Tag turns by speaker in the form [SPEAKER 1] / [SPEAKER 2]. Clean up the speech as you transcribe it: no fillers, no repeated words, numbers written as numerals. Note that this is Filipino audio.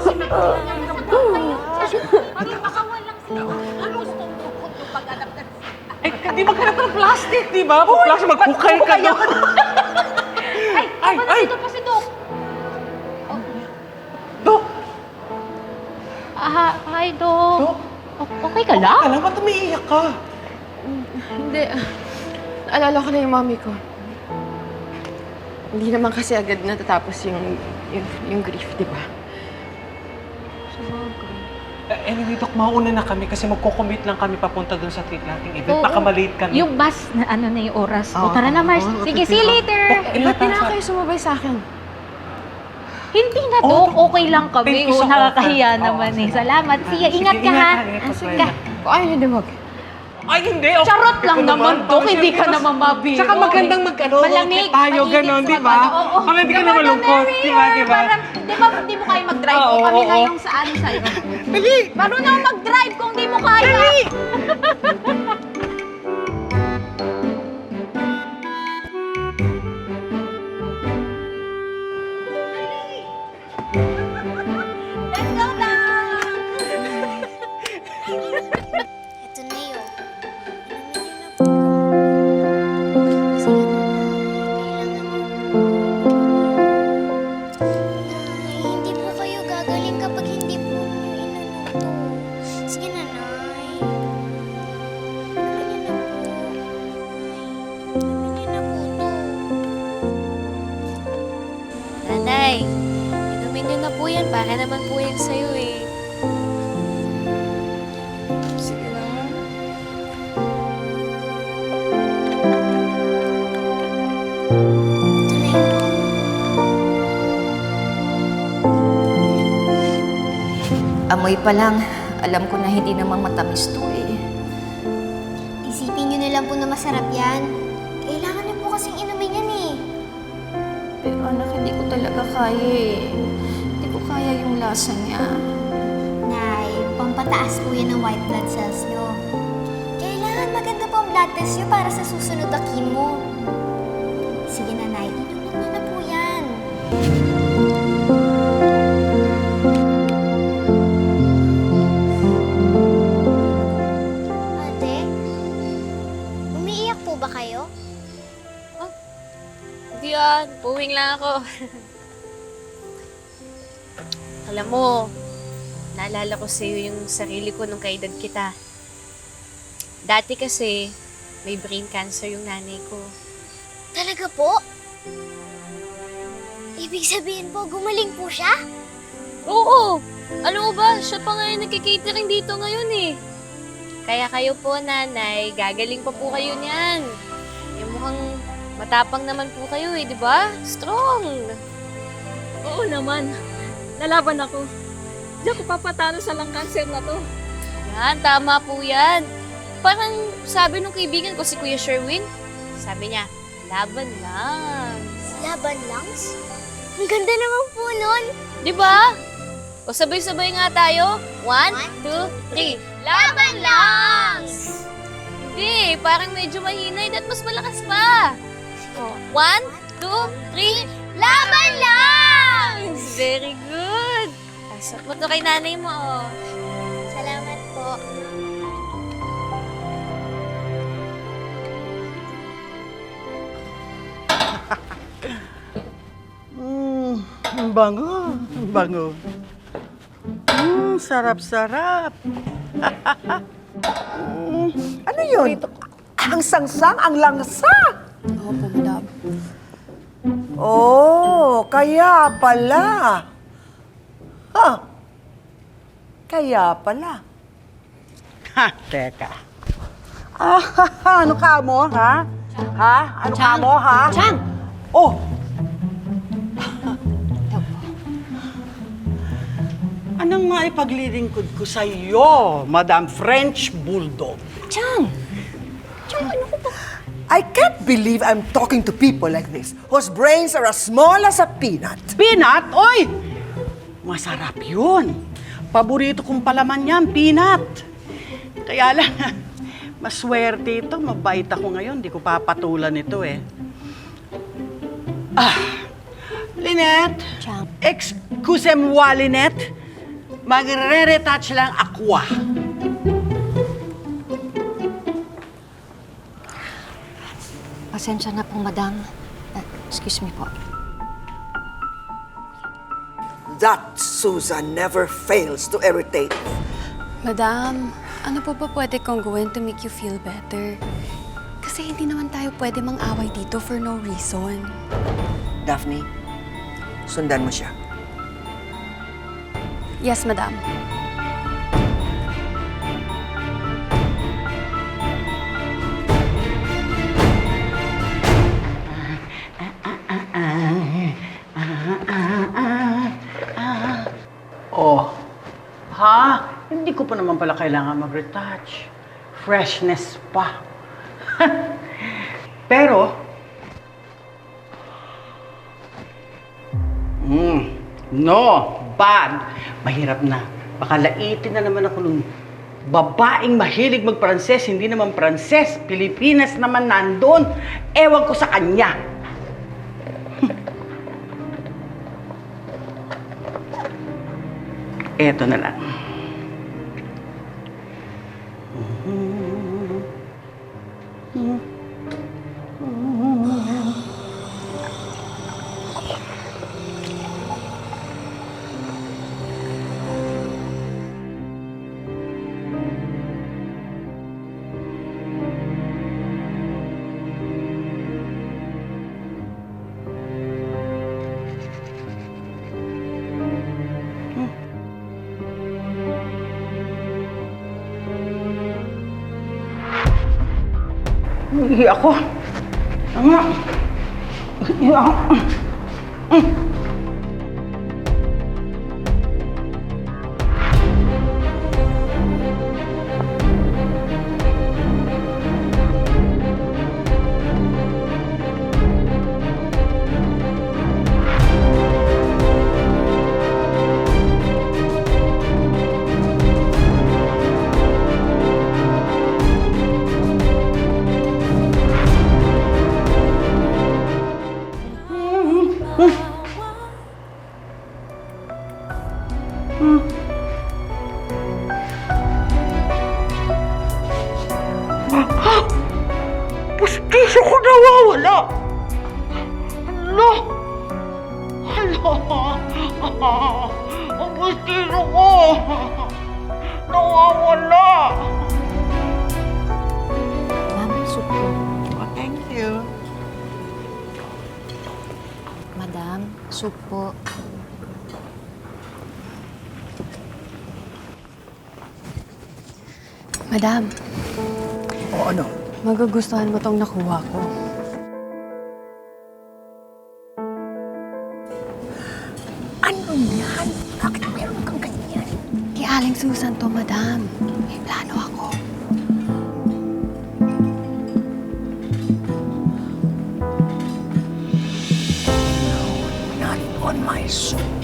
[SPEAKER 1] Pag makawalang sila, ano gusto mo kung pag-anak na
[SPEAKER 2] Eh, di maghanap ng plastic, di ba? Kung plastic, maghukay ka na.
[SPEAKER 1] Ay, dito pa si Doc.
[SPEAKER 2] Dok!
[SPEAKER 1] Hi, Doc.
[SPEAKER 2] Dok!
[SPEAKER 1] Okay ka lang?
[SPEAKER 2] Alam, ba't umiiyak ka?
[SPEAKER 3] Hindi. Naalala ko na yung mami ko. Hindi naman kasi agad natatapos yung grief, di ba?
[SPEAKER 2] Anyway, Dok, mauna na kami kasi magko-commute lang kami papunta dun sa treat nating event.
[SPEAKER 1] Oo.
[SPEAKER 2] Baka malate kami.
[SPEAKER 1] Yung bus na ano na yung oras.
[SPEAKER 2] Oo.
[SPEAKER 1] O tara na, Mars.
[SPEAKER 2] Oo,
[SPEAKER 1] Sige,
[SPEAKER 2] okay,
[SPEAKER 1] see you
[SPEAKER 2] sige.
[SPEAKER 1] later.
[SPEAKER 3] Eh, ba't di na kayo sumabay sa akin?
[SPEAKER 1] Hindi na,
[SPEAKER 2] Oo,
[SPEAKER 1] Doc.
[SPEAKER 2] Doc.
[SPEAKER 1] Okay lang kami.
[SPEAKER 2] Thank you
[SPEAKER 1] O,
[SPEAKER 2] sa
[SPEAKER 1] nakakahiya
[SPEAKER 2] offer.
[SPEAKER 1] naman
[SPEAKER 2] Oo,
[SPEAKER 1] eh.
[SPEAKER 2] sige.
[SPEAKER 1] Salamat. Sige,
[SPEAKER 2] Sige,
[SPEAKER 1] ingat ka ha.
[SPEAKER 2] ingat,
[SPEAKER 1] Sige.
[SPEAKER 2] bye.
[SPEAKER 3] Kung ayaw niyo dumag.
[SPEAKER 2] Ay, hindi. Okay.
[SPEAKER 1] Charot lang
[SPEAKER 2] Ito
[SPEAKER 1] naman, Dok. Hindi ka
[SPEAKER 2] Mas-
[SPEAKER 1] naman mabiro.
[SPEAKER 2] Tsaka magandang
[SPEAKER 1] Malamig.
[SPEAKER 2] tayo,
[SPEAKER 1] mainit
[SPEAKER 2] ganon,
[SPEAKER 1] sa
[SPEAKER 2] di ba?
[SPEAKER 1] baba. Oo.
[SPEAKER 2] Para hindi ka na
[SPEAKER 1] Diba,
[SPEAKER 2] malungkot,
[SPEAKER 1] Mary?
[SPEAKER 2] di ba, di ba?
[SPEAKER 1] Parang, di mo kayo mag-drive
[SPEAKER 2] Oo,
[SPEAKER 1] kung kami na
[SPEAKER 2] oo.
[SPEAKER 1] yung saan sa'yo.
[SPEAKER 2] Dali!
[SPEAKER 1] Marunong mag-drive kung di mo kaya.
[SPEAKER 2] Dali!
[SPEAKER 1] Let's go na!
[SPEAKER 4] Ito na yun. Nay, hindi po kayo gagaling kapag hindi po niyo inunuto. Sige na, Nay. Inumin niyo na po. Inumin niyo na po to.
[SPEAKER 5] Nanay, inumin niyo na po yan. Para naman po yan sa'yo eh.
[SPEAKER 3] Sige na.
[SPEAKER 4] Ito na yun.
[SPEAKER 6] Amoy pa lang, alam ko na hindi naman matamis to eh.
[SPEAKER 4] Isipin niyo na lang po na masarap yan. Kailangan niyo po kasing inumin yan eh.
[SPEAKER 6] Pero anak, hindi ko talaga kaya eh. Hindi ko kaya yung lasa niya.
[SPEAKER 4] Nay, pampataas po yan ng white blood cells nyo. Kailangan maganda po ang blood test nyo para sa susunod na chemo. Sige na, Nay. Inumin nyo na po yan. Ate, umiiyak po ba kayo?
[SPEAKER 5] Hindi yan. Puwing lang ako. Alam mo, naalala ko sa'yo yung sarili ko nung kaedad kita. Dati kasi, may brain cancer yung nanay ko.
[SPEAKER 4] Talaga po? Ibig sabihin po, gumaling po siya?
[SPEAKER 5] Oo! Alam mo ba, siya pa nga yung nagkikatering dito ngayon eh. Kaya kayo po, nanay, gagaling pa po kayo niyan. Yung mukhang matapang naman po kayo eh, di ba? Strong!
[SPEAKER 7] Oo naman. Lalaban ako. Hindi ako papatalo sa lung cancer na to.
[SPEAKER 5] Yan, tama po yan. Parang sabi nung kaibigan ko si Kuya Sherwin, sabi niya, laban lang.
[SPEAKER 4] Laban langs? Ang ganda naman po nun.
[SPEAKER 5] Di ba? O sabay-sabay nga tayo. 1, 2, 3. Laban lang! Hindi, parang medyo mahina. Dapat mas malakas pa. O, 1, 2, 3. Laban lang! Very good. Pasok mo to kay nanay mo. Oh.
[SPEAKER 4] Salamat po.
[SPEAKER 8] Ang bango, ang bango. Sarap-sarap.
[SPEAKER 9] Ano yun? Ang sangsang, ang langsa.
[SPEAKER 3] Opo, madam.
[SPEAKER 9] Oh, kaya pala. Ha? Kaya pala.
[SPEAKER 8] Ha, teka. Ano ka mo, ha? Ha? Ano ka mo, ha?
[SPEAKER 3] Chang!
[SPEAKER 8] Oh! Anong maipaglilingkod ko sa iyo, Madam French Bulldog?
[SPEAKER 3] Chang!
[SPEAKER 9] I can't believe I'm talking to people like this, whose brains are as small as a peanut.
[SPEAKER 8] Peanut? Oy! Masarap yun. Paborito kong palaman yan, peanut. Kaya lang, maswerte ito. Mabait ako ngayon. Di ko papatulan ito eh. Lynette?
[SPEAKER 3] Chang.
[SPEAKER 8] Excuse-moi, Lynette. Magre-retouch lang aqua.
[SPEAKER 4] Pasensya na po, madam. Excuse me po.
[SPEAKER 9] That Susan never fails to irritate me.
[SPEAKER 3] Madam, ano po ba pwede kong gawin to make you feel better? Kasi hindi naman tayo pwede mang-away dito for no reason.
[SPEAKER 9] Daphne, sundan mo siya.
[SPEAKER 3] Yes, madam.
[SPEAKER 8] Oh, ha? Hindi ko pa naman pala kailangan mag-retouch. Freshness pa. Pero, no, bad. Mahirap na. Baka laitin na naman ako nung babaeng mahilig mag-Pranses, hindi naman Pranses, Pilipinas naman nandun. Ewan ko sa kanya. Eto na lang. Ihi ako. Ano? Ihi ako. Pustisyo ko nawawala! Hala! Hala! Ang pustisyo ko! Nawawala!
[SPEAKER 4] Ma'am, soup po.
[SPEAKER 8] Oh, thank you.
[SPEAKER 4] Madam, soup po.
[SPEAKER 3] Madam,
[SPEAKER 9] O ano?
[SPEAKER 3] magugustuhan mo tong nakuha ko.
[SPEAKER 9] Ano yan? Bakit meron kang ganyan?
[SPEAKER 3] Kay Aling Susan to, madam. May plano ako.
[SPEAKER 9] Not on my soup.